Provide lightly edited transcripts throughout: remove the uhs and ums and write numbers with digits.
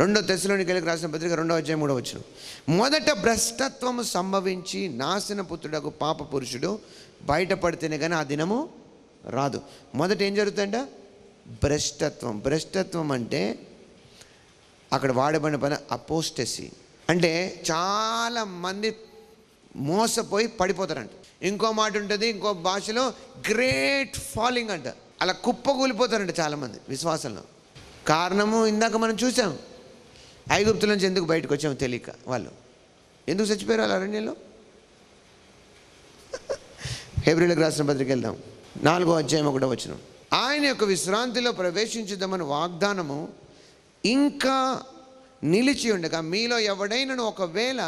రెండో తెస్సలోనికైలకు రాసిన పత్రిక 2వ అధ్యాయం 3వ వచనం. మొదట భ్రష్టత్వము సంభవించి నాశన పుత్రుడకు పాప పురుషుడు బయటపడితేనే కానీ ఆ దినము రాదు. మొదట ఏం జరుగుతుందంట? భ్రష్టత్వం. భ్రష్టత్వం అంటే అక్కడ వాడబడిన పని అపోస్టసీ, అంటే చాలా మంది మోసపోయి పడిపోతారంట. ఇంకో మాట ఉంటుంది, ఇంకో భాషలో గ్రేట్ ఫాలింగ్ అంట. అలా కుప్పకూలిపోతారంట చాలామంది విశ్వాసంలో. కారణము ఇందాక మనం చూసాం, ఐగుప్తు నుంచి ఎందుకు బయటకు వచ్చామో తెలియక వాళ్ళు ఎందుకు చచ్చిపోయారు వాళ్ళ అరణ్యంలో. హెబ్రీయులకు రాసిన పత్రిక వెళ్దాం, 4వ అధ్యాయం 1వ వచనం. ఆయన యొక్క విశ్రాంతిలో ప్రవేశించుదామని వాగ్దానము ఇంకా నిలిచి ఉండగా మీలో ఎవడైనను ఒకవేళ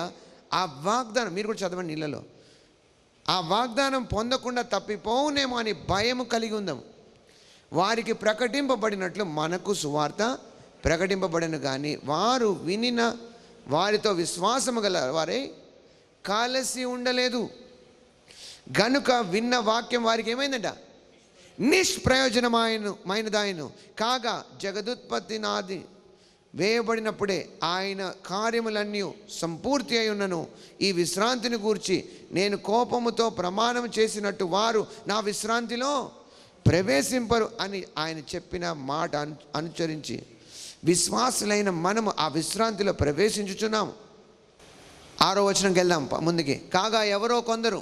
ఆ వాగ్దానం, మీరు కూడా చదవండి నీళ్ళలో, ఆ వాగ్దానం పొందకుండా తప్పిపోవునేమో అని భయము కలిగి ఉందాము. వారికి ప్రకటింపబడినట్లు మనకు సువార్త ప్రకటింపబడను కానీ వారు వినిన వారితో విశ్వాసము గల వారే కలిసి ఉండలేదు. గనుక విన్న వాక్యం వారికి ఏమైందంట? నిష్ప్రయోజనమైనదాయను కాగా జగదుత్పత్తి నాది వేయబడినప్పుడే ఆయన కార్యములన్నీ సంపూర్తి అయి ఉన్నను. ఈ విశ్రాంతిని గూర్చి నేను కోపముతో ప్రమాణం చేసినట్టు వారు నా విశ్రాంతిలో ప్రవేశింపరు అని ఆయన చెప్పిన మాట అనుసరించి విశ్వాసులైన మనము ఆ విశ్రాంతిలో ప్రవేశించుచున్నాము. 6వ వచనంకి వెళ్దాం ముందుకి. కాగా ఎవరో కొందరు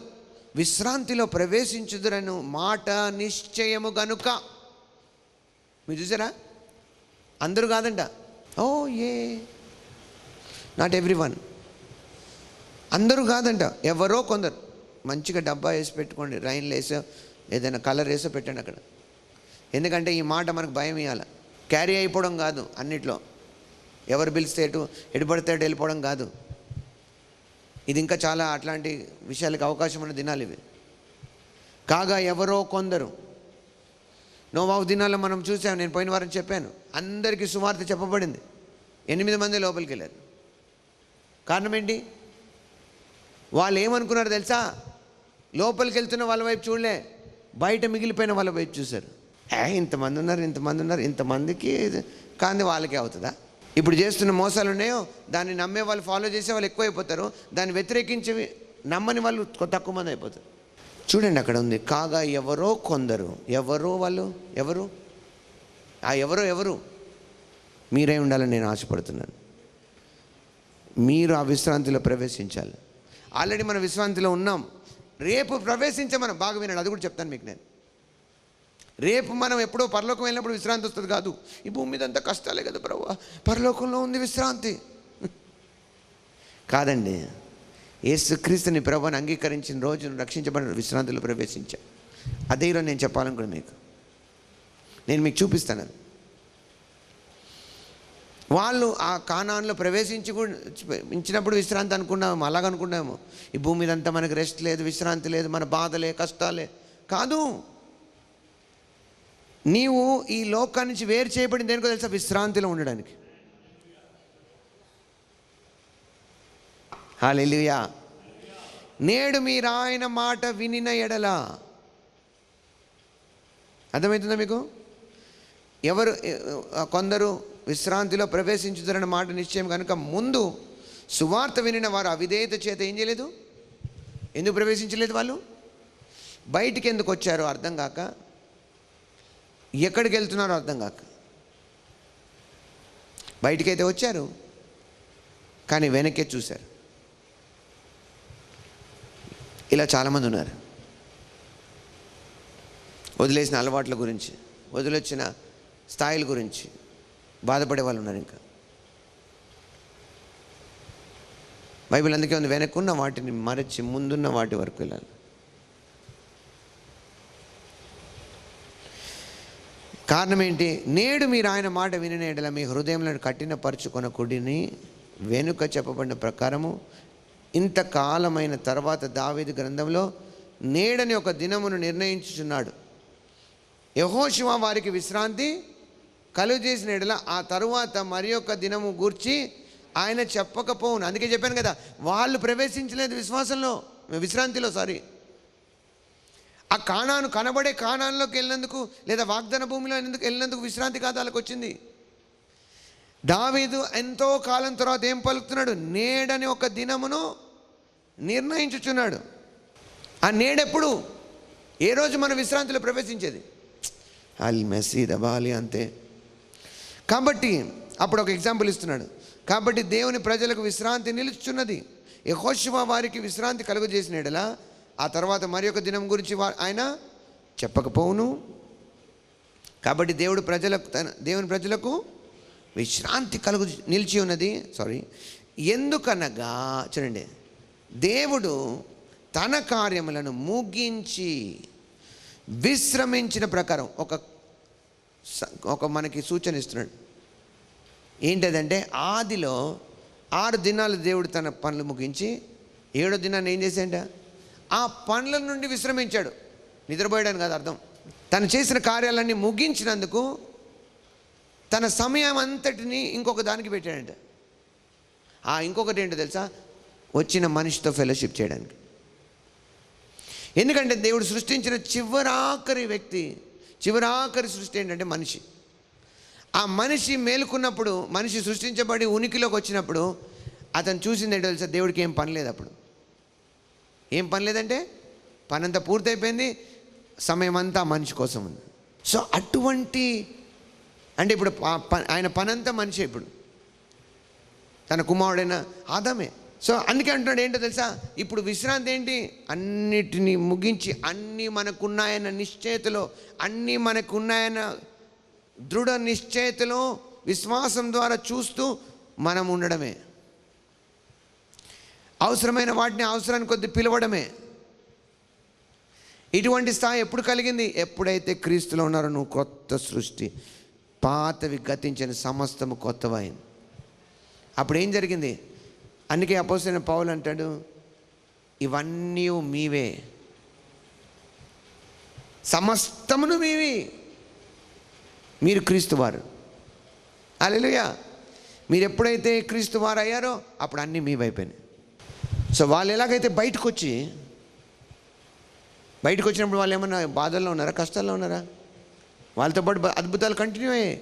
విశ్రాంతిలో ప్రవేశించుదురను మాట నిశ్చయము గనుక. మీరు చూసారా? అందరూ కాదంట. ఓ ఏ నాట్ ఎవ్రీవన్, అందరూ కాదంట, ఎవరో కొందరు. మంచిగా డబ్బా వేసి పెట్టుకోండి, రైన్లు వేసో ఏదైనా కలర్ వేసో పెట్టండి అక్కడ. ఎందుకంటే ఈ మాట మనకు భయం ఇవ్వాలి. క్యారీ అయిపోవడం కాదు, అన్నిట్లో ఎవరు పిలిస్తే ఎటు పడితే అటు వెళ్ళిపోవడం కాదు. ఇది ఇంకా చాలా అట్లాంటి విషయాలకు అవకాశం ఉన్న దినాలు ఇవి. కాగా ఎవరో కొందరు, నోవాహు దినాల్లో మనం చూసాం, నేను పోయిన వారం చెప్పాను, అందరికీ సువార్త చెప్పబడింది. 8 మంది లోపలికి వెళ్ళారు. కారణం ఏంటి? వాళ్ళు ఏమనుకున్నారు తెలుసా? లోపలికి వెళ్తున్న వాళ్ళ వైపు చూడలే, బయట మిగిలిపోయిన వాళ్ళ వైపు చూశారు. ఇంతమంది ఉన్నారు, ఇంతమందికి కానీ వాళ్ళకే అవుతుందా? ఇప్పుడు చేస్తున్న మోసాలు ఉన్నాయో దాన్ని నమ్మే వాళ్ళు, ఫాలో చేసే వాళ్ళు ఎక్కువైపోతారు, దాన్ని వ్యతిరేకించి నమ్మని వాళ్ళు తక్కువ మంది అయిపోతారు. చూడండి అక్కడ ఉంది, కాగా ఎవరో కొందరు. ఎవరో వాళ్ళు? ఎవరు? ఆ ఎవరు మీరే ఉండాలని నేను ఆశపడుతున్నాను. మీరు ఆ విశ్రాంతిలో ప్రవేశించాలి. ఆల్రెడీ మనం విశ్రాంతిలో ఉన్నాం, రేపు ప్రవేశించమని. బాగా వినండి, అది కూడా చెప్తాను మీకు నేను. రేపు మనం ఎప్పుడో పరలోకం వెళ్ళినప్పుడు విశ్రాంతి వస్తుంది కాదు. ఈ భూమి మీద అంతా కష్టాలే కదా ప్రభువా, పరలోకంలో ఉంది విశ్రాంతి కాదండి. యేసుక్రీస్తుని ప్రభువుని అంగీకరించిన రోజును రక్షించబడిన విశ్రాంతిలో ప్రవేశించా. అదే ఈరోజు నేను చెప్పాలనుకున్నాను మీకు. నేను మీకు చూపిస్తాను. వాళ్ళు ఆ కానాన్లో ప్రవేశించినప్పుడు విశ్రాంతి అనుకున్నాము, అలాగనుకున్నాము. ఈ భూమి మీద అంతా మనకు రెస్ట్ లేదు, విశ్రాంతి లేదు, మన బాధలే కష్టాలే కాదు. నీవు ఈ లోకాన్ని నుంచి వేరు చేయబడింది దేనికో తెలుసా? విశ్రాంతిలో ఉండడానికి. హల్లెలూయా. నేడు మీరు ఆయన మాట వినిన ఎడల, అర్థమవుతుందా మీకు? ఎవరు కొందరు విశ్రాంతిలో ప్రవేశించుతారన్న మాట నిశ్చయం కనుక ముందు సువార్త వినిన వారు అవిధేయత చేత ఏం చేయలేదు? ఎందుకు ప్రవేశించలేదు? వాళ్ళు బయటికి ఎందుకు వచ్చారో అర్థం కాక, ఎక్కడికి వెళ్తున్నారో అర్థం కాక. బయటికైతే వచ్చారు కానీ వెనక్కే చూశారు. ఇలా చాలామంది ఉన్నారు. వదిలేసిన అలవాట్ల గురించి, వదిలొచ్చిన స్థాయిల గురించి బాధపడే వాళ్ళు ఉన్నారు. ఇంకా బైబిల్ అందుకే ఉంది, వెనక్కున్న వాటిని మరచి ముందున్న వాటి వరకు వెళ్ళాలి. కారణం ఏంటి? నేడు మీరు ఆయన మాట వినిన యెడల మీ హృదయంలో కఠినపరచుకొనకుడిని. వెనుక చెప్పబడిన ప్రకారము ఇంతకాలమైన తర్వాత దావీదు గ్రంథంలో నేడని ఒక దినమును నిర్ణయించుచున్నాడు. యెహోషువ వారికి విశ్రాంతి కలుగజేసిన యెడల ఆ తరువాత మరి యొక్క దినము గూర్చి ఆయన చెప్పకపోవును. అందుకే చెప్పాను కదా, వాళ్ళు ప్రవేశించలేదు విశ్రాంతిలో. ఆ కానాను, కనబడే కానాన్లోకి వెళ్ళినందుకు, లేదా వాగ్దాన భూమిలో వెళ్ళినందుకు విశ్రాంతి కాదు వాళ్ళకి వచ్చింది. దావీదు ఎంతో కాలం తర్వాత ఏం పలుకుతున్నాడు? నేడని ఒక దినమును నిర్ణయించుచున్నాడు. ఆ నేడెప్పుడు? ఏ రోజు మన విశ్రాంతిలో ప్రవేశించేది? అల్ మెస్సీద్ అబాలి అంతే. కాబట్టి అప్పుడు ఒక ఎగ్జాంపుల్ ఇస్తున్నాడు. కాబట్టి దేవుని ప్రజలకు విశ్రాంతి నిలుచుచున్నది. యెహోషువ వారికి విశ్రాంతి కలుగజేసిన యెడల ఆ తర్వాత మరి ఒక దినం గురించి ఆయన చెప్పకపోవును. కాబట్టి దేవుని ప్రజలకు విశ్రాంతి నిలిచి ఉన్నది. ఎందుకనగా చూడండి, దేవుడు తన కార్యములను ముగించి విశ్రమించిన ప్రకారం ఒక మనకి సూచన ఇస్తున్నాడు. ఏంటదంటే, ఆదిలో 6 దినాలు దేవుడు తన పనులు ముగించి 7వ దినాన్ని ఏం చేశాడ? ఆ పనుల నుండి విశ్రమించాడు. నిద్రపోయాడని కాదు అర్థం. తను చేసిన కార్యాలన్నీ ముగించినందుకు తన సమయం అంతటిని ఇంకొక దానికి పెట్టాడంట. ఇంకొకటి ఏంటో తెలుసా? వచ్చిన మనిషితో ఫెలోషిప్ చేయడానికి. ఎందుకంటే దేవుడు సృష్టించిన చివరాఖరి సృష్టి ఏంటంటే మనిషి. ఆ మనిషి మేలుకున్నప్పుడు, మనిషి సృష్టించబడి ఉనికిలోకి వచ్చినప్పుడు అతను చూసింది ఏంటో తెలుసా? దేవుడికి ఏం పని లేదు. అప్పుడు ఏం పని లేదంటే పనంతా పూర్తయిపోయింది, సమయం అంతా మనిషి కోసం ఉంది. సో అటువంటి అంటే ఇప్పుడు ఆయన పనంతా మనిషి, ఇప్పుడు తన కుమారుడైన ఆదామే. సో అందుకే అంటున్నాడు ఏంటో తెలుసా? ఇప్పుడు విశ్రాంతి ఏంటి? అన్నిటినీ ముగించి అన్నీ మనకున్నాయన్న నిశ్చయతలో, అన్నీ మనకున్నాయన్న దృఢ నిశ్చయతలో విశ్వాసం ద్వారా చూస్తూ మనం ఉండడమే. అవసరమైన వాటిని అవసరానికి కొద్ది పిలవడమే. ఇటువంటి స్థాయి ఎప్పుడు కలిగింది? ఎప్పుడైతే క్రీస్తులో ఉన్నారో నువ్వు కొత్త సృష్టి, పాతవి గతించిన సమస్తము కొత్తవైంది. అప్పుడు ఏం జరిగింది? అందుకే అపోస్తలుడైన పౌలు అంటాడు, ఇవన్నీ మీవే, సమస్తమును మీవి, మీరు క్రీస్తు వారు. హల్లెలూయా. మీరు ఎప్పుడైతే క్రీస్తు వారు అయ్యారో అప్పుడు అన్నీ మీవైపోయినాయి. సో వాళ్ళు ఎలాగైతే బయటకు వచ్చినప్పుడు వాళ్ళు ఏమన్నా బాధల్లో ఉన్నారా? కష్టాల్లో ఉన్నారా? వాళ్ళతో పాటు అద్భుతాలు కంటిన్యూ అయ్యాయి,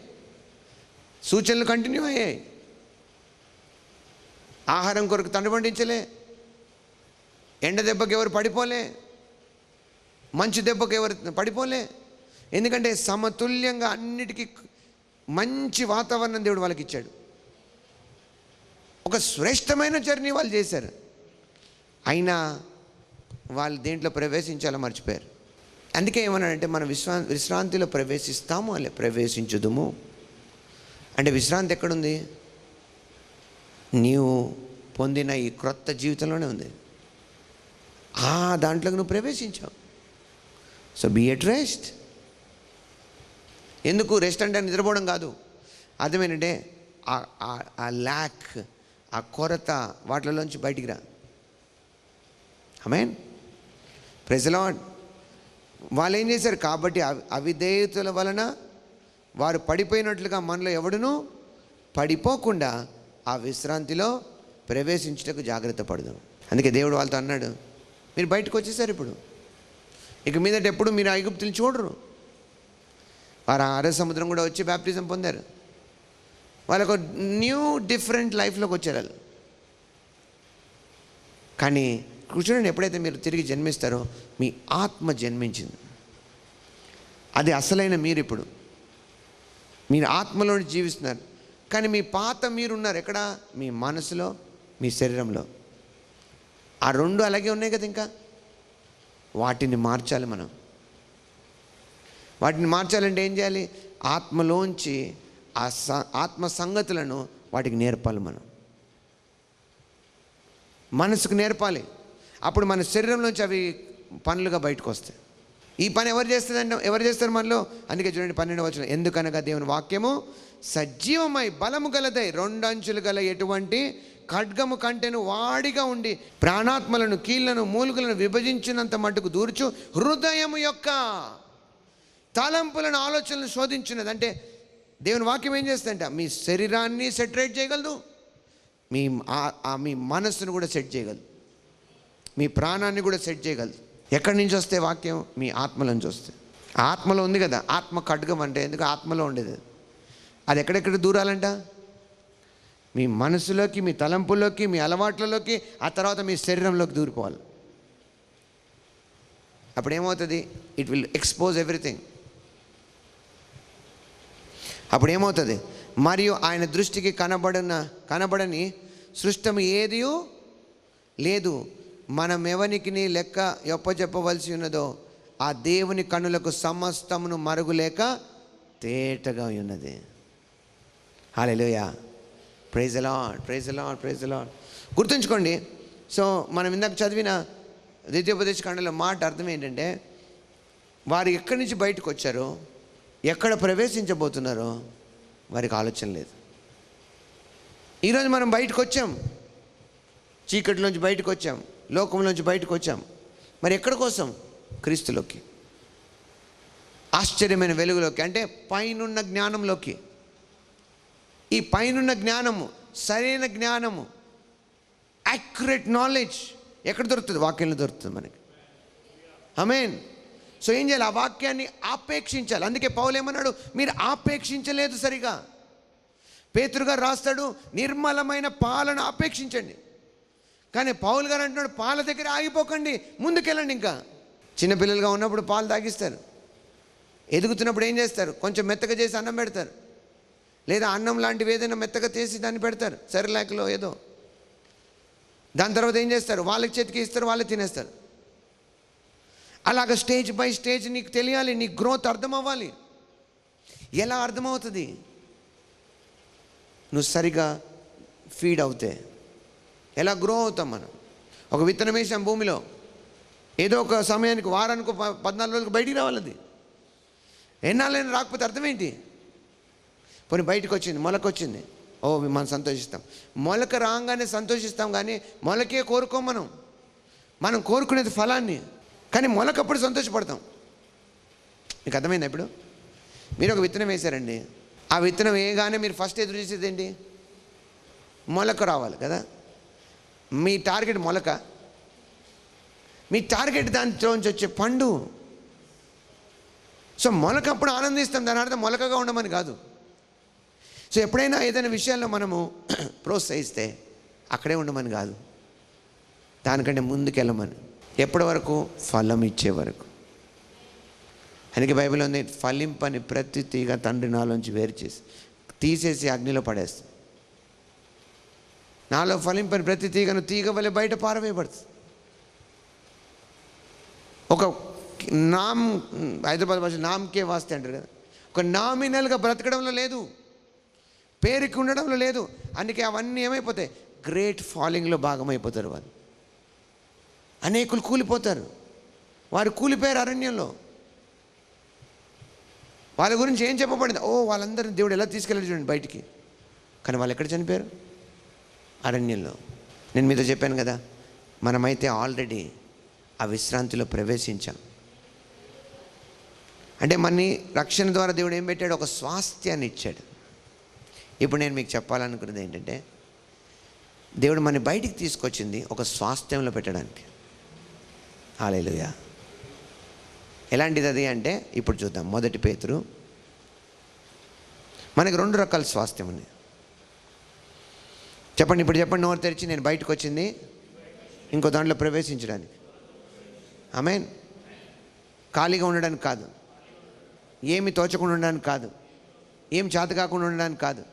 సూచనలు కంటిన్యూ అయ్యాయి. ఆహారం కొరకు తండ్రి ఎండ దెబ్బకి ఎవరు పడిపోలే, మంచు దెబ్బకి ఎవరు పడిపోలే. ఎందుకంటే సమతుల్యంగా అన్నిటికీ మంచి వాతావరణం దేవుడు వాళ్ళకి ఇచ్చాడు. ఒక శ్రేష్టమైన జర్నీ వాళ్ళు చేశారు. అయినా వాళ్ళు దేంట్లో ప్రవేశించాలో మర్చిపోయారు. అందుకే ఏమన్నాడంటే, మనం విశ్రాంతిలో ప్రవేశిస్తాము అలే ప్రవేశించుదుము అంటే విశ్రాంతి ఎక్కడుంది? నీవు పొందిన ఈ క్రొత్త జీవితంలోనే ఉంది. దాంట్లోకి నువ్వు ప్రవేశించావు. So be at rest. ఎందుకు రెస్ట్ అంటే నిద్రపోవడం కాదు. అర్థమేంటంటే ఆ ల్యాక్, ఆ కొరత, వాటిలోంచి బయటికి రా. ఆమేన్. Praise the Lord. వాళ్ళు ఏం చేశారు? కాబట్టి అవిధేయతల వలన వారు పడిపోయినట్లుగా మనలో ఎవడును పడిపోకుండా ఆ విశ్రాంతిలో ప్రవేశించటకు జాగ్రత్త పడదాం. అందుకే దేవుడు వాళ్ళతో అన్నాడు, మీరు బయటకు వచ్చేసారు, ఇప్పుడు ఇక మీదట ఎప్పుడు మీరు ఐగుప్తుని చూడరు. వారు అరబ్ సముద్రం కూడా వచ్చి బ్యాప్టిజం పొందారు. వాళ్ళకు న్యూ డిఫరెంట్ లైఫ్లోకి వచ్చారు వాళ్ళు. కానీ చూడండి, ఎప్పుడైతే మీరు తిరిగి జన్మిస్తారో మీ ఆత్మ జన్మించింది. అది అసలైన మీరు. ఇప్పుడు మీరు ఆత్మలో జీవిస్తున్నారు. కానీ మీ పాత మీరున్నారు ఎక్కడ? మీ మనసులో, మీ శరీరంలో. ఆ రెండు అలాగే ఉన్నాయి కదా. ఇంకా వాటిని మార్చాలి మనం. వాటిని మార్చాలంటే ఏం చేయాలి? ఆత్మలోంచి ఆత్మ సంగతులను వాటికి నేర్పాలి. మనం మనసుకు నేర్పాలి. అప్పుడు మన శరీరంలోంచి అవి పనులుగా బయటకు వస్తాయి. ఈ పని ఎవరు చేస్తారు మనలో? అందుకే చూడండి 12వ వచనం, ఎందుకనగా దేవుని వాక్యము సజీవమై బలము గలదై 2 అంచులు గల ఎటువంటి ఖడ్గము కంటెను వాడిగా ఉండి ప్రాణాత్మలను, కీళ్లను, మూలుగులను విభజించినంత మట్టుకు దూర్చు హృదయము యొక్క తలంపులను, ఆలోచనలను శోధించినది. అంటే దేవుని వాక్యం ఏం చేస్తుందంట? మీ శరీరాన్ని సెటరేట్ చేయగలదు, మీ మనస్సును కూడా సెట్ చేయగలదు, మీ ప్రాణాన్ని కూడా సెట్ చేయగలదు. ఎక్కడి నుంచి వస్తే వాక్యం? మీ ఆత్మలో నుంచి వస్తే. ఆత్మలో ఉంది కదా. ఆత్మ ఖడ్గం అంటే ఎందుకు? ఆత్మలో ఉండేది. అది ఎక్కడెక్కడ దూరాలంట? మీ మనసులోకి, మీ తలంపుల్లోకి, మీ అలవాట్లలోకి, ఆ తర్వాత మీ శరీరంలోకి దూరిపోవాలి. అప్పుడు ఏమవుతుంది? It will expose everything. అప్పుడు ఏమవుతుంది? మరియు ఆయన దృష్టికి కనబడని సృష్టము ఏది లేదు. మనం ఎవనికి లెక్క చెప్పవలసి ఉన్నదో ఆ దేవుని కన్నులకు సమస్తమును మరుగులేక తేటగా ఉన్నది. Hallelujah, praise the Lord, praise the Lord, praise the Lord. గుర్తుంచుకోండి. సో మనం ఇందాక చదివిన ద్వితీయోపదేశ కాండలో మాట అర్థం ఏంటంటే, వారు ఎక్కడి నుంచి బయటకు వచ్చారో, ఎక్కడ ప్రవేశించబోతున్నారో వారికి ఆలోచన లేదు. ఈరోజు మనం బయటకు వచ్చాం, చీకటిలోంచి బయటకు వచ్చాం, లోకంలోంచి బయటకు వచ్చాం. మరి ఎక్కడి కోసం? క్రీస్తులోకి, ఆశ్చర్యమైన వెలుగులోకి, అంటే పైనున్న జ్ఞానంలోకి. ఈ పైనున్న జ్ఞానము, సరైన జ్ఞానము, యాక్యురేట్ నాలెడ్జ్ ఎక్కడ దొరుకుతుంది? వాక్యంలో దొరుకుతుంది మనకి. ఆమేన్. సో ఏం చేయాలి? ఆ వాక్యాన్ని ఆపేక్షించాలి. అందుకే పౌలు ఏమన్నాడు? మీరు ఆపేక్షించలేదు సరిగా. పేతురు గారు రాస్తాడు, నిర్మలమైన పాలను ఆపేక్షించండి. కానీ పౌలు గారు అంటున్నాడు, పాల దగ్గర ఆగిపోకండి, ముందుకెళ్ళండి. ఇంకా చిన్నపిల్లలుగా ఉన్నప్పుడు పాలు తాగిస్తారు, ఎదుగుతున్నప్పుడు ఏం చేస్తారు? కొంచెం మెత్తగా చేసి అన్నం పెడతారు, లేదా అన్నం లాంటివి ఏదైనా మెత్తగా చేసి దాన్ని పెడతారు, సెరిలాక్లో ఏదో. దాని తర్వాత ఏం చేస్తారు? వాళ్ళకి చేతికి ఇస్తారు, వాళ్ళే తినేస్తారు. అలాగ స్టేజ్ బై స్టేజ్ నీకు తెలియాలి, నీ గ్రోత్ అర్థం అవ్వాలి. ఎలా అర్థమవుతుంది? నువ్వు సరిగా ఫీడ్ అవుతే. ఎలా గ్రో అవుతాం మనం? ఒక విత్తనం వేసాం భూమిలో, ఏదో ఒక సమయానికి, వారానికి 14 రోజులకు బయటికి రావాలి. అది ఎన్నాళ్ళైనా రాకపోతే అర్థం ఏంటి? పోనీ బయటకు వచ్చింది, మొలక వచ్చింది, ఓ మనం సంతోషిస్తాం. మొలక రాగానే సంతోషిస్తాం, కానీ మొలకే కోరుకోం మనం కోరుకునేది ఫలాన్ని. కానీ మొలకప్పుడు సంతోషపడతాం. మీకు అర్థమైందా? ఇప్పుడు మీరు ఒక విత్తనం వేశారండి, ఆ విత్తనం వేయగానే మీరు ఫస్ట్ ఎదురు చేసేది ఏంటి? మొలక రావాలి కదా. మీ టార్గెట్ మొలక, మీ టార్గెట్ దాంట్లోంచి వచ్చే పండు. సో మొలకప్పుడు ఆనందిస్తాం, దాని అర్థం మొలకగా ఉండమని కాదు. సో ఎప్పుడైనా ఏదైనా విషయాల్లో మనము ప్రోత్సహిస్తే అక్కడే ఉండమని కాదు, దానికంటే ముందుకెళ్ళమని. ఎప్పటి వరకు? ఫలం ఇచ్చే వరకు. అందుకే బైబిల్ ఉంది, ఫలింపని ప్రతి తీగ తండ్రి నాలోంచి వేరు చేసి తీసేసి అగ్నిలో పడేస్తుంది. నాలో ఫలింపని ప్రతి తీగను తీగ వలె బయట పారవేయబడుతుంది. ఒక హైదరాబాద్ భాష నామకే వాస్తే అంటారు కదా, ఒక నామినల్గా బ్రతకడంలో లేదు, పేరుకి ఉండడంలో లేదు. అందుకే అవన్నీ ఏమైపోతాయి? గ్రేట్ ఫాలింగ్లో భాగమైపోతారు వాళ్ళు. అనేకులు కూలిపోతారు. వారు కూలిపోయారు అరణ్యంలో. వాళ్ళ గురించి ఏం చెప్పబడింది? ఓ వాళ్ళందరినీ దేవుడు ఎలా తీసుకెళ్ళాడు చూడండి బయటికి. కానీ వాళ్ళు ఎక్కడ చనిపోయారు? అరణ్యంలో. నేను మీతో చెప్పాను కదా, మనమైతే ఆల్రెడీ ఆ విశ్రాంతిలో ప్రవేశించాం. అంటే మనని రక్షణ ద్వారా దేవుడు ఏం పెట్టాడు? ఒక స్వాస్థ్యాన్ని ఇచ్చాడు. ఇప్పుడు నేను మీకు చెప్పాలనుకున్నది ఏంటంటే, దేవుడు మనని బయటికి తీసుకొచ్చింది ఒక స్వాస్థ్యంలో పెట్టడానికి. హల్లెలూయా. ఎలాంటిది అది అంటే, ఇప్పుడు చూద్దాం. 1 పేతురు. మనకి 2 రకాల స్వాస్థ్యం ఉంది. చెప్పండి, ఇప్పుడు చెప్పండి నోరు తెరిచి. నేను బయటకు వచ్చింది ఇంకో దాంట్లో ప్రవేశించడానికి. ఆమేన్. ఖాళీగా ఉండడానికి కాదు, ఏమి తోచకుండా ఉండడానికి కాదు, ఏం చేత కాకుండా ఉండడానికి కాదు.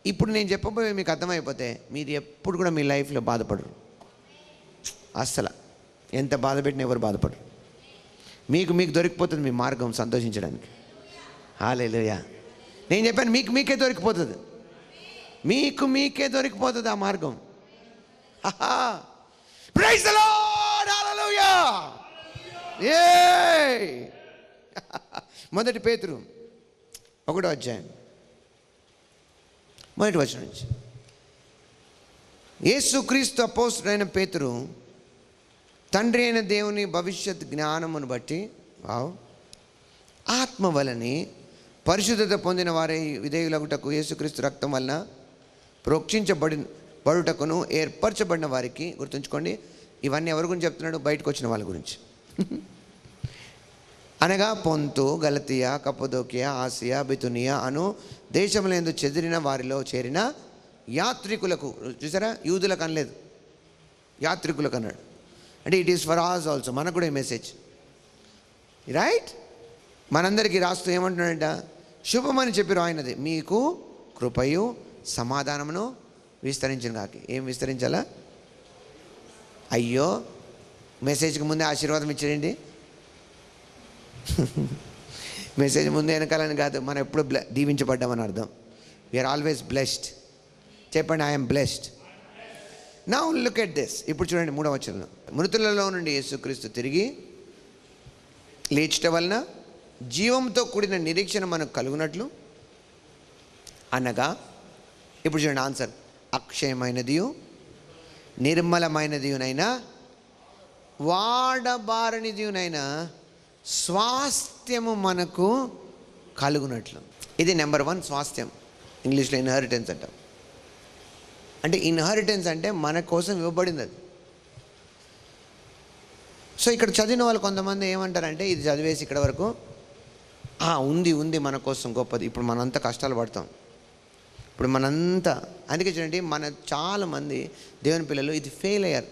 ఇప్పుడు నేను చెప్పబోయే మీకు అర్థమైపోతే మీరు ఎప్పుడు కూడా మీ లైఫ్లో బాధపడరు. అస్సలు ఎంత బాధ పెట్టినా ఎవరు బాధపడరు. మీకు దొరికిపోతుంది మీ మార్గం సంతోషించడానికి. హల్లెలూయా. నేను చెప్పాను, మీకే దొరికిపోతుంది. మీకే దొరికిపోతుంది ఆ మార్గం. Praise the Lord. హల్లెలూయా. ఏయ్ 1 పేతురు 1వ అధ్యాయం 1వ వచనం నుంచి. యేసుక్రీస్తు అపోస్తలుడైన పేతురు, తండ్రి అయిన దేవుని భవిష్యత్ జ్ఞానమును బట్టి ఆత్మ వలని పరిశుద్ధత పొందిన వారై విధేయులగుటకు యేసుక్రీస్తు రక్తం వలన ప్రోక్షించబడుటకును ఏర్పరచబడిన వారికి. గుర్తుంచుకోండి, ఇవన్నీ ఎవరి గురించి చెప్తున్నాడు? బయటకు వచ్చిన వాళ్ళ గురించి. అనగా పొంతు, గలతియా, కప్పదోకియా, ఆసియా, బితునియా అను దేశములందు చెదిరిన వారిలో చేరిన యాత్రికులకు. చూసారా, యూదులకు అనలేదు, యాత్రికులకు అన్నాడు. అంటే it is for us also, మనకు కూడా ఈ మెసేజ్ రైట్. మనందరికీ రాస్తూ ఏమంటున్నాడంట, శుభమని చెప్పిరు ఆయనది, మీకు కృపయు సమాధానమును విస్తరించిన కాకి. ఏం విస్తరించాలా? అయ్యో, మెసేజ్కి ముందే ఆశీర్వాదం ఇచ్చాడండి. మెసేజ్ ముందే వెనకాలని కాదు, మనం ఎప్పుడు దీవించబడ్డామని అర్థం. We are always blessed. చెప్పండి, I'm blessed. Now look at this. ఇప్పుడు చూడండి 3వ వచనం, మృతులలో నుండి యేసుక్రీస్తు తిరిగి లేచుట వలన జీవంతో కూడిన నిరీక్షణ మనకు కలుగునట్లు, అనగా, ఇప్పుడు చూడండి ఆన్సర్, అక్షయమైనదియు నిర్మలమైనదియునైనా వాడబారనిదియునైనా స్వాస్థ్యము మనకు కలుగునట్లు. ఇది నెంబర్ 1 స్వాస్థ్యం. ఇంగ్లీష్లో ఇన్హెరిటెన్స్ అంటాం. అంటే ఇన్హెరిటెన్స్ అంటే మన కోసం ఇవ్వబడింది అది. సో ఇక్కడ చదివిన వాళ్ళు కొంతమంది ఏమంటారంటే, ఇది చదివేసి ఇక్కడ వరకు ఉంది మన కోసం గొప్పది. ఇప్పుడు మనంతా కష్టాలు పడతాం, ఇప్పుడు మనంతా. అందుకే చూడండి, మన చాలామంది దేవుని పిల్లలు ఇది ఫెయిల్ అయ్యారు.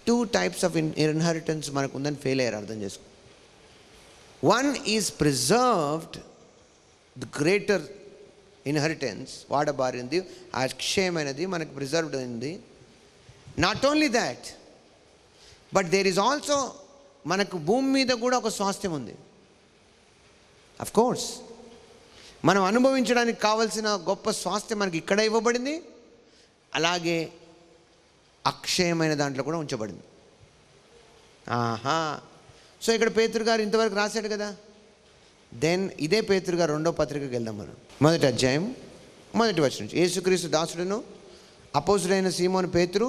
2 types ఆఫ్ ఇన్హెరిటెన్స్ మనకు ఉందని ఫెయిల్ అయ్యారు. అర్థం చేసుకో. 1 is preserved, the greater inheritance వాడబారింది, అక్షయమైనది మనకు ప్రిజర్వ్డ్ అయింది. Not only that, but there is also, మనకు భూమి మీద కూడా ఒక స్వాస్థ్యం ఉంది. అఫ్ కోర్స్ మనం అనుభవించడానికి కావలసిన గొప్ప స్వాస్థ్యం మనకి ఇక్కడ ఇవ్వబడింది, అలాగే అక్షయమైన దాంట్లో కూడా ఉంచబడింది. సో ఇక్కడ పేతురు గారు ఇంతవరకు రాశాడు కదా. దెన్ ఇదే పేతురు గారు 2వ పత్రికకి వెళ్దాం మనం. 1వ అధ్యాయం 1వ వచనం, యేసుక్రీస్తు దాసుడును అపోస్తుడైన సీమోను పేతురు,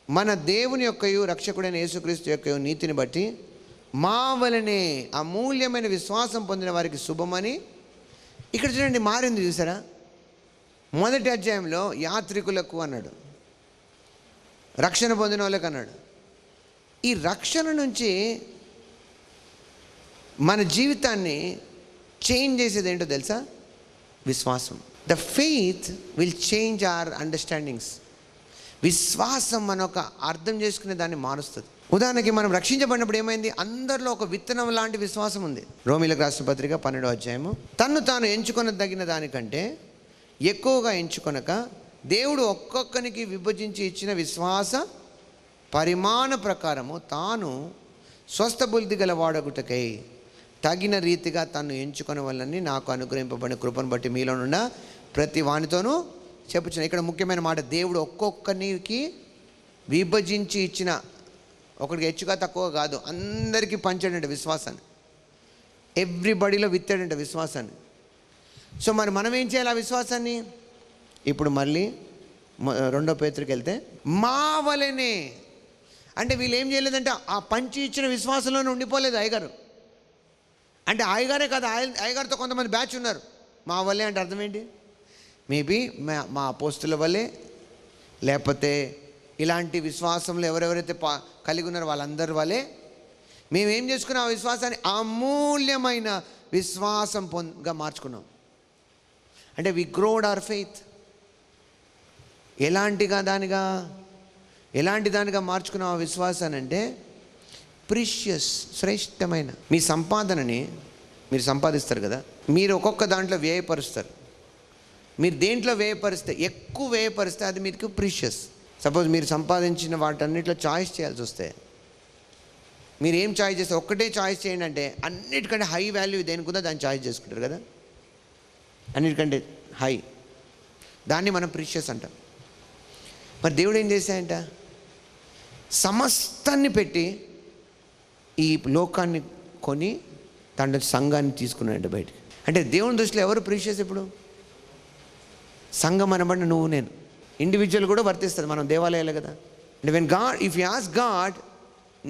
మన దేవుని యొక్కయు రక్షకుడైన యేసుక్రీస్తు యొక్క నీతిని బట్టి మా వలనే అమూల్యమైన విశ్వాసం పొందిన వారికి శుభమని. ఇక్కడ చూడండి, మారింది చూసారా. 1వ అధ్యాయంలో యాత్రికులకు అన్నాడు, రక్షణ పొందిన వాళ్ళకి అన్నాడు. ఈ రక్షణ నుంచి మన జీవితాన్ని చేంజ్ చేసేది ఏంటో తెలుసా? విశ్వాసం. The faith will change our understandings. విశ్వాసం మన ఒక అర్థం చేసుకునే దాన్ని మారుస్తుంది. ఉదాహరణకి మనం రక్షించబడినప్పుడు ఏమైంది? అందరిలో ఒక విత్తనం లాంటి విశ్వాసం ఉంది. రోమీయులకు రాసిన పత్రిక 12వ అధ్యాయము, తన్ను తాను ఎంచుకొన తగిన దానికంటే ఎక్కువగా ఎంచుకొనక దేవుడు ఒక్కొక్కరికి విభజించి ఇచ్చిన విశ్వాస పరిమాణ ప్రకారము తాను స్వస్థ బుద్ధి గల వాడగుటకై తగిన రీతిగా తను ఎంచుకునే వాళ్ళని నాకు అనుగ్రహింపబడిన కృపను బట్టి మీలోనున్న ప్రతి వానితోనూ చెప్పుచున్నాను. ఇక్కడ ముఖ్యమైన మాట, దేవుడు ఒక్కొక్కరికి విభజించి ఇచ్చిన, ఒకడికి హెచ్చుగా తక్కువ కాదు, అందరికీ పంచాడంట విశ్వాసాన్ని. ఎవ్రీబడిలో విత్తాడంట విశ్వాసాన్ని. సో మరి మనం ఏం చేయాలి ఆ విశ్వాసాన్ని? ఇప్పుడు మళ్ళీ 2వ పేతురుకి వెళ్తే, మా వలనే అంటే వీళ్ళు ఏం చేయలేదంటే ఆ పంచి ఇచ్చిన విశ్వాసంలోనే ఉండిపోలేదు అయ్యగారు. అంటే అయ్యగారే కాదు, అయ్యగారితో కొంతమంది బ్యాచ్ ఉన్నారు. మా వల్లే అంటే అర్థం ఏంటి? మేబీ మా అపోస్తుల వల్లే, లేకపోతే ఇలాంటి విశ్వాసంలో ఎవరెవరైతే కలిగి ఉన్నారో వాళ్ళందరి వల్లే మేమేం చేసుకున్నాం? ఆ విశ్వాసాన్ని అమూల్యమైన విశ్వాసం గా మార్చుకున్నాం. అంటే వి గ్రోడ్ అవర్ ఫెయిత్. ఎలాంటి దానిగా మార్చుకున్నాం ఆ విశ్వాసాన్ని అంటే ప్రీషియస్, శ్రేష్టమైన. మీ సంపాదనని మీరు సంపాదిస్తారు కదా, మీరు ఒక్కొక్క దాంట్లో వ్యయపరుస్తారు. మీరు దేంట్లో వ్యయపరిస్తే, ఎక్కువ వ్యయపరిస్తే అది మీకు ప్రీషియస్. సపోజ్ మీరు సంపాదించిన వాటన్నిటిలో చాయిస్ చేయాల్సి వస్తే మీరు ఏం చాయిస్ చేస్తే, ఒక్కటే చాయిస్ చేయండి అంటే అన్నిటికంటే హై వాల్యూ దేనికి ఉందో దాన్ని చాయిస్ చేసుకుంటారు కదా. అన్నిటికంటే హై, దాన్ని మనం ప్రీషియస్ అంటాం. మరి దేవుడు ఏం చేశాయంట? సమస్తాన్ని పెట్టి ఈ లోకాన్ని కొని దాంట్లో సంఘాన్ని తీసుకున్నాడంట బయటికి. అంటే దేవుని దృష్టిలో ఎవరు ప్రీషియస్? ఇప్పుడు సంఘం అనబడిన నువ్వు నేను, ఇండివిజువల్ కూడా వర్తిస్తుంది. మనం దేవాలయాలే కదా. అంటే when God, if you ask God,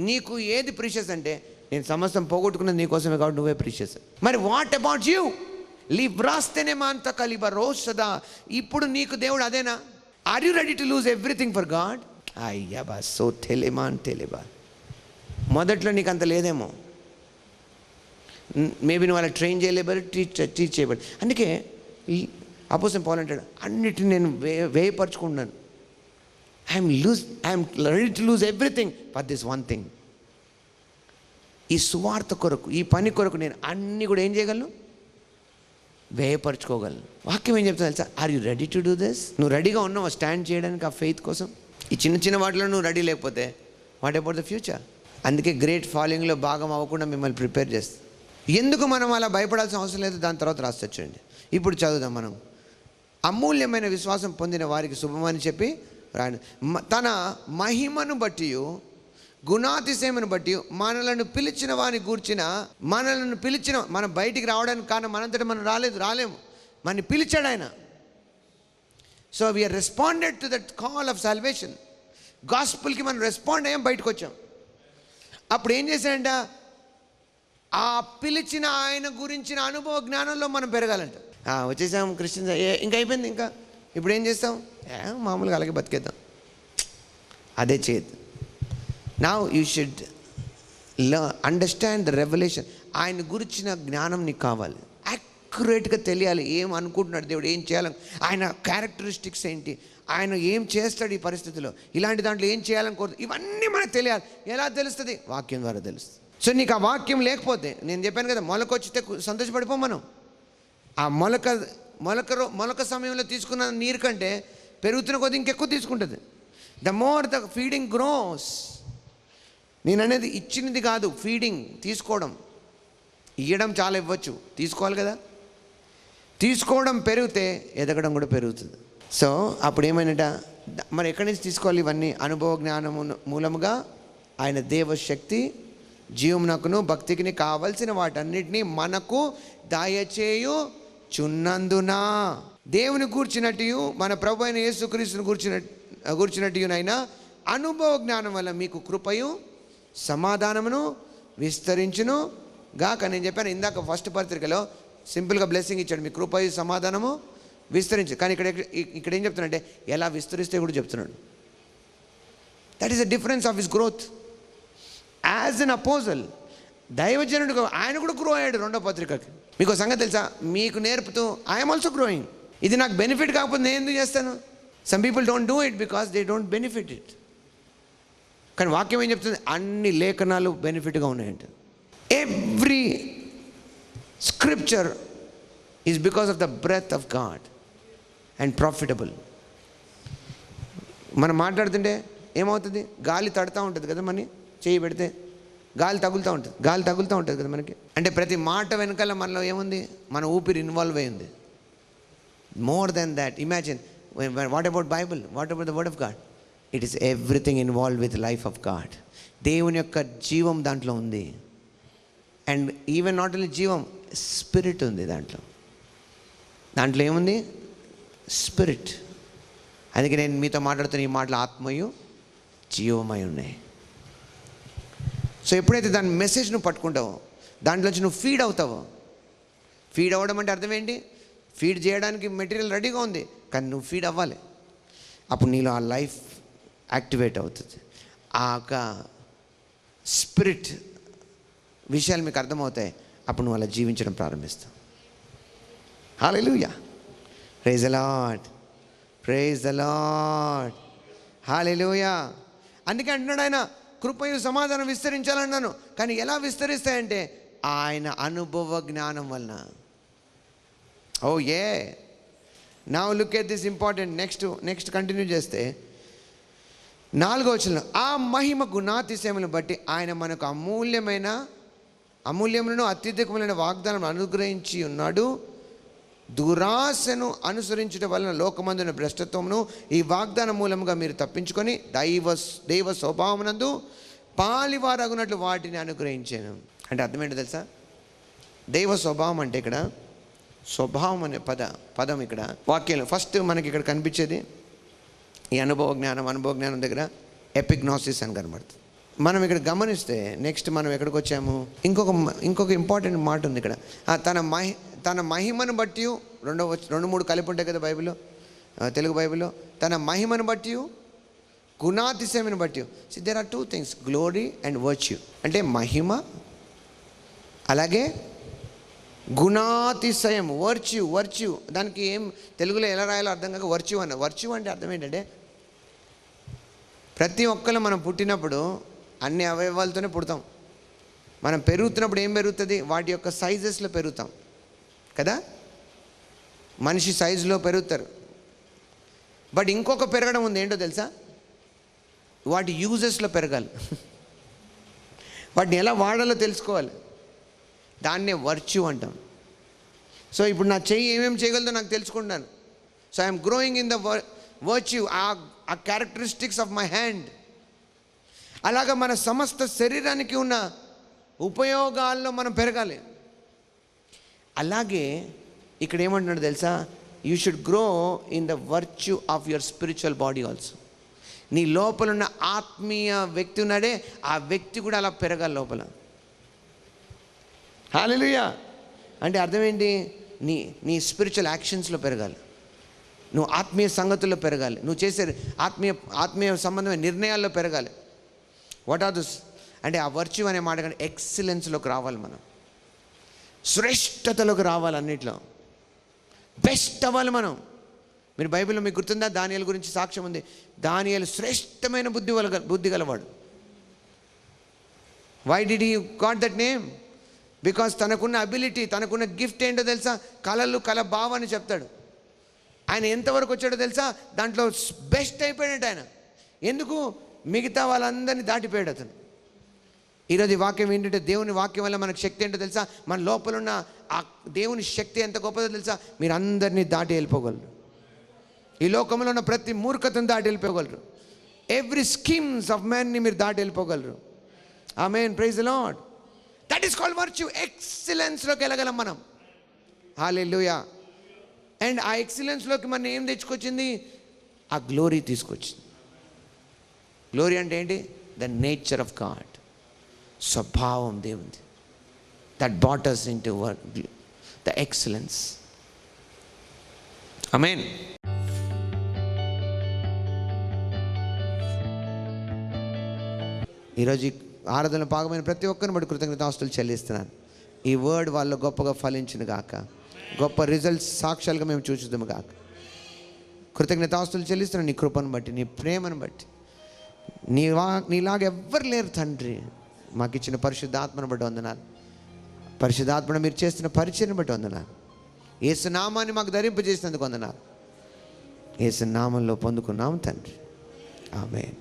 నీకు ఏది ప్రీషియస్ అంటే, నేను సమస్తం పోగొట్టుకున్నది నీకోసమే కాబట్టి నువ్వే ప్రీషియస్. మరి వాట్ అబౌట్ యూ? లీవ్ రాస్తేనే మాంత కలిబ రోజ్ సదా. ఇప్పుడు నీకు దేవుడు అదేనా? Are you ready to lose everything for God? అయ్యా బా, సో తెలిమాన్ తెలిబా. మొదట్లో నీకు అంత లేదేమో, మేబీ నువ్వు అలా ట్రైన్ చేయలేబడి, టీచ్ చేయబడి. అందుకే అపోస్తలుడైన పౌలు అంటాడు, అన్నిటిని నేను వ్యయపరచుకుంటున్నాను. I'm ready to lose everything for this one thing. ఈ సువార్త కొరకు, ఈ పని కొరకు నేను అన్నీ కూడా ఏం చేయగలను? వ్యయపరచుకోగలను. వాక్యం ఏం చెప్తుంది తెలుసా? Are you ready to do this? నువ్వు రెడీగా ఉన్నావు స్టాండ్ చేయడానికి ఆ ఫెయిత్ కోసం? ఈ చిన్న చిన్న వాటిలో నువ్వు రెడీ లేకపోతే వాట్ అబౌట్ ద ఫ్యూచర్? అందుకే గ్రేట్ ఫాలోయింగ్లో భాగం అవ్వకుండా మిమ్మల్ని ప్రిపేర్ చేస్తుంది. ఎందుకు మనం అలా భయపడాల్సిన అవసరం లేదు, దాని తర్వాత రాసొచ్చండి. ఇప్పుడు చదువుదాం మనం. అమూల్యమైన విశ్వాసం పొందిన వారికి శుభమని చెప్పి రాయండి. తన మహిమను బట్టి, గుణాతిశయమును బట్టి మనలను పిలిచిన వారిని గూర్చిన, మనలను పిలిచిన, మనం బయటికి రావడానికి కారణం మనంతటా మనం రాలేము, మనని పిలిచాడు ఆయన. So we are responded to that call of salvation. గాస్పుల్కి మనం రెస్పాండ్ అయ్యాం, బయటకు వచ్చాం. అప్పుడు ఏం చేశాడంట? ఆ పిలిచిన ఆయన గురించిన అనుభవ జ్ఞానంలో మనం పెరగాలంట. వచ్చేసాం క్రిస్టియన్స్, ఇంకా అయిపోయింది, ఇంకా ఇప్పుడు ఏం చేస్తాం? మామూలుగా అలాగే బతికేద్దాం. అదే చేయదు. Now you should understand the revolution. ఆయన గురించిన జ్ఞానం నీకు కావాలి, యాక్యురేట్గా తెలియాలి. ఏం అనుకుంటున్నాడు దేవుడు, ఏం చేయాలని, ఆయన క్యారెక్టరిస్టిక్స్ ఏంటి, ఆయన ఏం చేస్తాడు ఈ పరిస్థితిలో, ఇలాంటి దాంట్లో ఏం చేయాలని కోరుతుంది, ఇవన్నీ మనకు తెలియాలి. ఎలా తెలుస్తుంది? వాక్యం ద్వారా తెలుస్తుంది. సో నీకు ఆ వాక్యం లేకపోతే, నేను చెప్పాను కదా, మొలకొచ్చితే సంతోషపడిపో మనం. ఆ మొలక సమయంలో తీసుకున్న నీరు కంటే పెరుగుతున్న కొద్ది ఇంకెక్కువ తీసుకుంటుంది. The more the feeding gross. నేను అనేది ఇచ్చినది కాదు, ఫీడింగ్ తీసుకోవడం. ఇవ్వడం చాలా ఇవ్వచ్చు, తీసుకోవాలి కదా. తీసుకోవడం పెరిగితే ఎదగడం కూడా పెరుగుతుంది. సో అప్పుడు ఏమైనట, మరి ఎక్కడి నుంచి తీసుకోవాలి ఇవన్నీ? అనుభవ జ్ఞానము మూలముగా ఆయన దేవశక్తి జీవమునకును భక్తికి కావలసిన వాటన్నిటినీ మనకు దయచేయుచున్నందున, దేవుని కూర్చున్నట్టు మన ప్రభు అయిన యేసుక్రీస్తుని కూర్చున్నట్టునైనా అనుభవ జ్ఞానం వల్ల మీకు కృపయు సమాధానమును విస్తరించును గాక. నేను చెప్పాను ఇందాక ఫస్ట్ పత్రికలో సింపుల్గా బ్లెస్సింగ్ ఇచ్చాడు, మీ కృపయు సమాధానము విస్తరించు. కానీ ఇక్కడ ఏం చెప్తున్నాడంటే ఎలా విస్తరిస్తే కూడా చెప్తున్నాడు. That is the difference of his growth as an apostles. దైవజనుడు ఆయన కూడా గ్రో అయ్యాడు. రెండో పత్రికకి మీకు సంగతి తెలుసా? మీకు నేర్పుతూ ఐఎమ్ ఆల్సో గ్రోయింగ్. ఇది నాకు బెనిఫిట్ కాకపోతే నేను ఎందుకు చేస్తాను? Some people don't do it because they don't benefit it. కానీ వాక్యం ఏం చెప్తుంది? అన్ని లేఖనాలు బెనిఫిట్గా ఉన్నాయంట. Every scripture is because of the breath of God and profitable. మనం మాట్లాడుతుంటే ఏమవుతుంది? గాలి తడుతూ ఉంటుంది కదా, మనని చేయి పెడితే గాలి తగులుతూ ఉంటుంది కదా మనకి. అంటే ప్రతి మాట వెనకాల మనలో ఏముంది? మన ఊపిరి ఇన్వాల్వ్ అయ్యింది. More than that, imagine what about Bible, what about the word of God? It is everything involve with life of God. దేవుని యొక్క జీవం దాంట్లో ఉంది. అండ్ ఈవెన్ నాట్ ఓన్లీ జీవం, స్పిరిట్ ఉంది దాంట్లో. దాంట్లో ఏముంది? స్పిరిట్. అందుకే నేను మీతో మాట్లాడుతున్న ఈ మాటలు ఆత్మయు జీవమై ఉన్నాయి. సో ఎప్పుడైతే దాని మెసేజ్ నువ్వు పట్టుకుంటావో, దాంట్లోంచి నువ్వు ఫీడ్ అవుతావో. ఫీడ్ అవ్వడం అంటే అర్థం ఏంటి? ఫీడ్ చేయడానికి మెటీరియల్ రెడీగా ఉంది, కానీ నువ్వు ఫీడ్ అవ్వాలి. అప్పుడు నీలో ఆ లైఫ్ యాక్టివేట్ అవుతుంది. ఆ యొక్క స్పిరిట్ విషయాలు మీకు అర్థమవుతాయి. అప్పుడు నువ్వు అలా జీవించడం ప్రారంభిస్తావు. Hallelujah, praise the Lord, praise the Lord, hallelujah. అందుకే అంటున్నాడు ఆయన, కృపయు సమాధానం విస్తరించాలన్నాను. కానీ ఎలా విస్తరిస్తాయంటే ఆయన అనుభవ జ్ఞానం వలన. Okay now look at this important. Next continue చేస్తే 4వ వచనంలో, ఆ మహిమ గుణాతిశయములను బట్టి ఆయన మనకు అమూల్యములను అత్యధికమైన వాగ్దానం అనుగ్రహించి ఉన్నాడు. దురాశను అనుసరించడం వలన లోకమందున భ్రష్టత్వమును ఈ వాగ్దానం మూలముగా మీరు తప్పించుకొని దైవ స్వభావమునందు పాలివారగునట్లు వాటిని అనుగ్రహించాను. అంటే అర్థమేంటో తెలుసా? దైవ స్వభావం అంటే ఇక్కడ స్వభావం అనే పదం ఇక్కడ వాక్యంలో ఫస్ట్ మనకి ఇక్కడ కనిపించేది ఈ అనుభవ జ్ఞానం దగ్గర ఎపిగ్నోసిస్ అని కనబడుతుంది. మనం ఇక్కడ గమనిస్తే నెక్స్ట్ మనం ఎక్కడికి వచ్చాము? ఇంకొక ఇంపార్టెంట్ మాట ఉంది ఇక్కడ. తన మహిమను బట్టి, 2-3 కలిపి ఉంటాయి కదా బైబిల్లో, తెలుగు బైబిల్లో. తన మహిమను బట్టి, గుణాతిశయమును బట్టి. So there are 2 things, glory and virtue. అంటే మహిమ అలాగే గుణాతిశయం, వర్చ్యూ. దానికి ఏం తెలుగులో ఎలా రాయాలో అర్థం కాక వర్చ్యూ అన్న. వర్చ్యూ అంటే అర్థం ఏంటంటే, ప్రతి ఒక్కరు మనం పుట్టినప్పుడు అన్ని అవయవాలతోనే పుడతాం. మనం పెరుగుతున్నప్పుడు ఏం పెరుగుతుంది? వాటి యొక్క సైజెస్లో పెరుగుతాం కదా. మనిషి సైజులో పెరుగుతారు. బట్ ఇంకొక పెరగడం ఉంది, ఏంటో తెలుసా? వాటి యూజెస్లో పెరగాలి. వాటిని ఎలా వాడాలో తెలుసుకోవాలి. దాన్నే వర్చ్యూ అంటాం. సో ఇప్పుడు నా చెయ్యి ఏమేమి చేయగలదో నాకు తెలుసుకుంటాను. So I'm growing in the virtue, ఆ క్యారెక్టరిస్టిక్స్ ఆఫ్ మై హ్యాండ్. అలాగా మన సమస్త శరీరానికి ఉన్న ఉపయోగాల్లో మనం పెరగాలి. అలాగే ఇక్కడ ఏమంటున్నాడు తెలుసా? You should grow in the virtue of your spiritual body also. నీ లోపల ఉన్న ఆత్మీయ వ్యక్తి ఉన్నాడే, ఆ వ్యక్తి కూడా అలా పెరగాలి లోపల. హల్లెలూయా. అంటే అర్థం ఏంటి? నీ స్పిరిచువల్ యాక్షన్స్లో పెరగాలి, నువ్వు ఆత్మీయ సంగతుల్లో పెరగాలి, నువ్వు చేసే ఆత్మీయ సంబంధమైన నిర్ణయాల్లో పెరగాలి. వాట్ ఆర్ దిస్ అంటే ఆ వర్చ్యూ అనే మాట కానీ ఎక్సలెన్స్లోకి రావాలి. మనం శ్రేష్టతలోకి రావాలి, అన్నిట్లో బెస్ట్ అవ్వాలి మనం. మీరు బైబిల్లో మీకు గుర్తుందా? దానియేలు గురించి సాక్ష్యం ఉంది. దానియేలు శ్రేష్టమైన బుద్ధి గలవాడు. Why did he got that name? Because తనకున్న అబిలిటీ, తనకున్న గిఫ్ట్ ఏంటో తెలుసా? కళ భావాన్ని చెప్తాడు. ఆయన ఎంతవరకు వచ్చాడో తెలుసా? దాంట్లో బెస్ట్ అయిపోయాడట ఆయన. ఎందుకు? మిగతా వాళ్ళందరినీ దాటిపోయాడు అతను. ఈరోజు ఈ వాక్యం ఏంటంటే, దేవుని వాక్యం వల్ల మనకు శక్తి ఏంటో తెలుసా? మన లోపల ఉన్న ఆ దేవుని శక్తి ఎంత గొప్పదో తెలుసా? మీరు అందరినీ దాటి వెళ్ళిపోగలరు. ఈ లోకంలో ఉన్న ప్రతి మూర్ఖతను దాటి వెళ్ళిపోగలరు. ఎవ్రీ స్కీమ్స్ ఆఫ్ మ్యాన్ని మీరు దాటి వెళ్ళిపోగలరు. Amen, praise the Lord. That is called virtue. ఎక్సలెన్స్లోకి వెళ్ళగలం మనం. హల్లెలూయా. అండ్ ఆ ఎక్సలెన్స్లోకి మనం ఏం తెచ్చుకొచ్చింది? ఆ గ్లోరీ తీసుకొచ్చింది. గ్లోరీ అంటే ఏంటి? ద నేచర్ ఆఫ్ గాడ్, స్వభావం దేవుంది. That brought us into the excellence. Amen. ఈరోజు ఆరాధన భాగమైన ప్రతి ఒక్కరిని బట్టి కృతజ్ఞతాస్తుతులు చెల్లిస్తున్నాను. ఈ వర్డ్ వాళ్ళు గొప్పగా ఫలించును గాక, గొప్ప రిజల్ట్స్ సాక్ష్యాలుగా మేము చూచుదాము గాక. కృతజ్ఞతాస్తుతులు చెల్లిస్తున్నాను నీ కృపను బట్టి, నీ ప్రేమను బట్టి. నీలాగా ఎవ్వరు లేరు తండ్రి. మాకు ఇచ్చిన పరిశుద్ధాత్మను బట్టి వందనాలు. పరిశుద్ధాత్మను మీరు చేస్తున్న పరిచయను బట్టి వందనాలు. యేసు నామాన్ని మాకు ధరింపజేసినందుకు వందనాలు. యేసు నామంలో పొందుకున్నాం తండ్రి. ఆమేన్.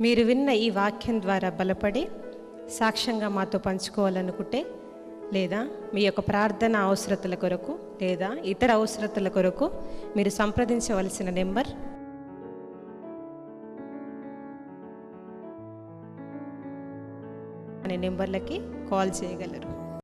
మీరు విన్న ఈ వాక్యం ద్వారా బలపడి సాక్ష్యంగా మాతో పంచుకోవాలనుకుంటే, లేదా మీ యొక్క ప్రార్థన అవసరతల కొరకు లేదా ఇతర అవసరతల కొరకు మీరు సంప్రదించవలసిన నెంబర్ అనే నెంబర్లకి కాల్ చేయగలరు.